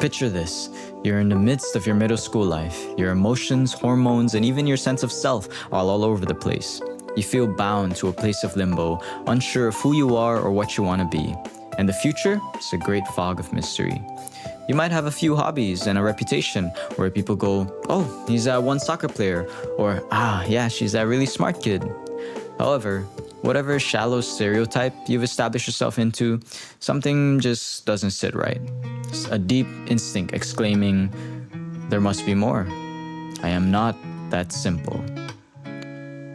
Picture this. You're in the midst of your middle school life. Your emotions, hormones, and even your sense of self are all over the place. You feel bound to a place of limbo, unsure of who you are or what you want to be. And the future is a great fog of mystery. You might have a few hobbies and a reputation where people go, oh, he's that one soccer player, or yeah, she's that really smart kid. However, whatever shallow stereotype you've established yourself into, something just doesn't sit right. It's a deep instinct exclaiming, there must be more. I am not that simple.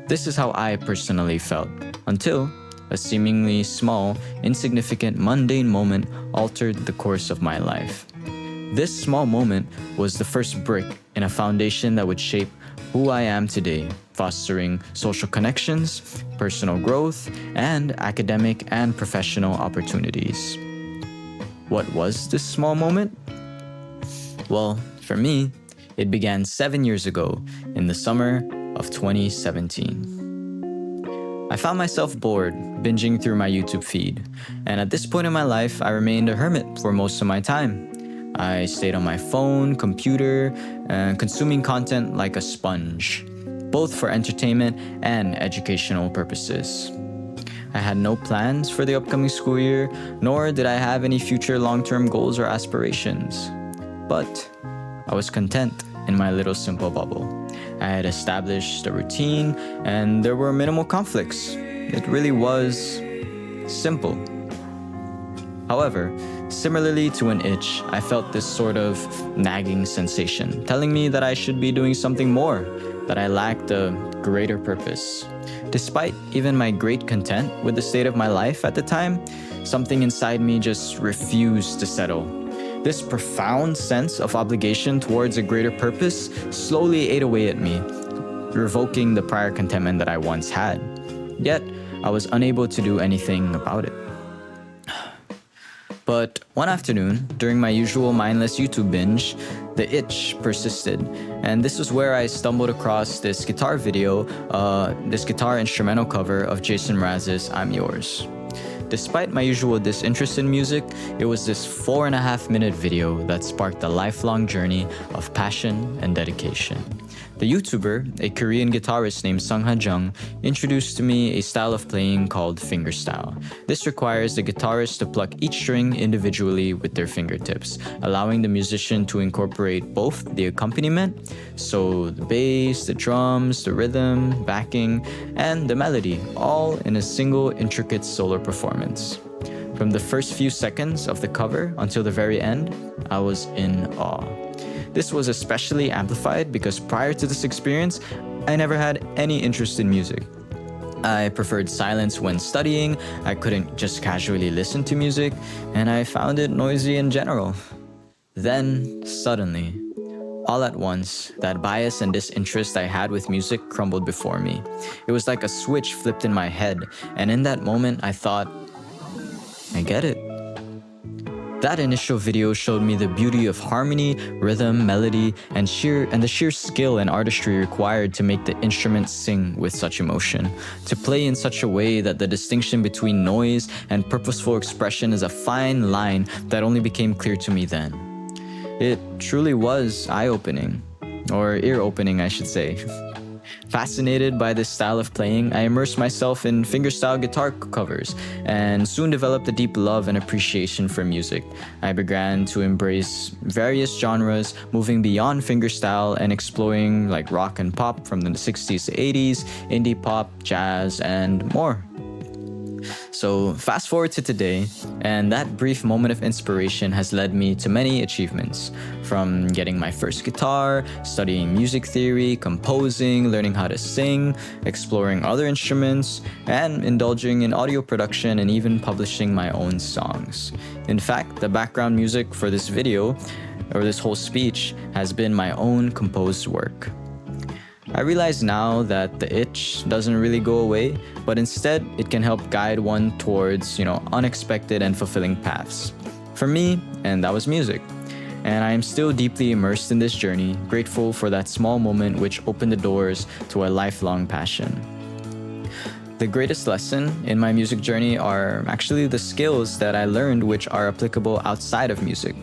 This is how I personally felt, until a seemingly small, insignificant, mundane moment altered the course of my life. This small moment was the first brick in a foundation that would shape who I am today, fostering social connections, personal growth, and academic and professional opportunities. What was this small moment? Well, for me, it began 7 years ago in the summer of 2017. I found myself bored, binging through my YouTube feed, and at this point in my life, I remained a hermit for most of my time. I stayed on my phone, computer, and consuming content like a sponge, both for entertainment and educational purposes. I had no plans for the upcoming school year, nor did I have any future long-term goals or aspirations. But I was content in my little simple bubble. I had established a routine, and there were minimal conflicts. It really was simple. However, similarly to an itch, I felt this sort of nagging sensation, telling me that I should be doing something more, that I lacked a greater purpose. Despite even my great content with the state of my life at the time, something inside me just refused to settle. This profound sense of obligation towards a greater purpose slowly ate away at me, revoking the prior contentment that I once had. Yet, I was unable to do anything about it. But one afternoon, during my usual mindless YouTube binge, the itch persisted. And this was where I stumbled across this guitar video, this guitar instrumental cover of Jason Mraz's I'm Yours. Despite my usual disinterest in music, it was this 4.5-minute video that sparked a lifelong journey of passion and dedication. The YouTuber, a Korean guitarist named Sungha Jung, introduced to me a style of playing called fingerstyle. This requires the guitarist to pluck each string individually with their fingertips, allowing the musician to incorporate both the accompaniment, so the bass, the drums, the rhythm, backing, and the melody, all in a single intricate solo performance. From the first few seconds of the cover until the very end, I was in awe. This was especially amplified because prior to this experience, I never had any interest in music. I preferred silence when studying, I couldn't just casually listen to music, and I found it noisy in general. Then, suddenly, all at once, that bias and disinterest I had with music crumbled before me. It was like a switch flipped in my head, and in that moment I thought, I get it. That initial video showed me the beauty of harmony, rhythm, melody, and the sheer skill and artistry required to make the instrument sing with such emotion, to play in such a way that the distinction between noise and purposeful expression is a fine line that only became clear to me then. It truly was eye-opening, or ear-opening I should say. Fascinated by this style of playing, I immersed myself in fingerstyle guitar covers and soon developed a deep love and appreciation for music. I began to embrace various genres, moving beyond fingerstyle and exploring like rock and pop from the 60s to 80s, indie pop, jazz, and more. So fast forward to today, and that brief moment of inspiration has led me to many achievements. From getting my first guitar, studying music theory, composing, learning how to sing, exploring other instruments, and indulging in audio production and even publishing my own songs. In fact, the background music for this video, or this whole speech, has been my own composed work. I realize now that the itch doesn't really go away, but instead it can help guide one towards, unexpected and fulfilling paths. For me, and that was music. And I am still deeply immersed in this journey, grateful for that small moment which opened the doors to a lifelong passion. The greatest lesson in my music journey are actually the skills that I learned which are applicable outside of music.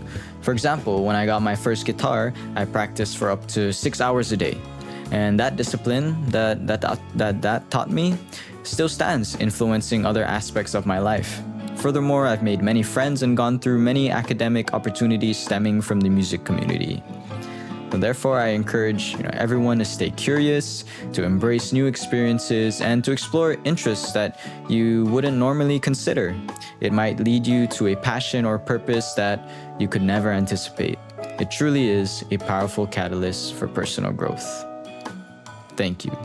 For example, when I got my first guitar, I practiced for up to 6 hours a day. And that discipline that taught me still stands, influencing other aspects of my life. Furthermore, I've made many friends and gone through many academic opportunities stemming from the music community. And therefore, I encourage everyone to stay curious, to embrace new experiences, and to explore interests that you wouldn't normally consider. It might lead you to a passion or purpose that you could never anticipate. It truly is a powerful catalyst for personal growth. Thank you.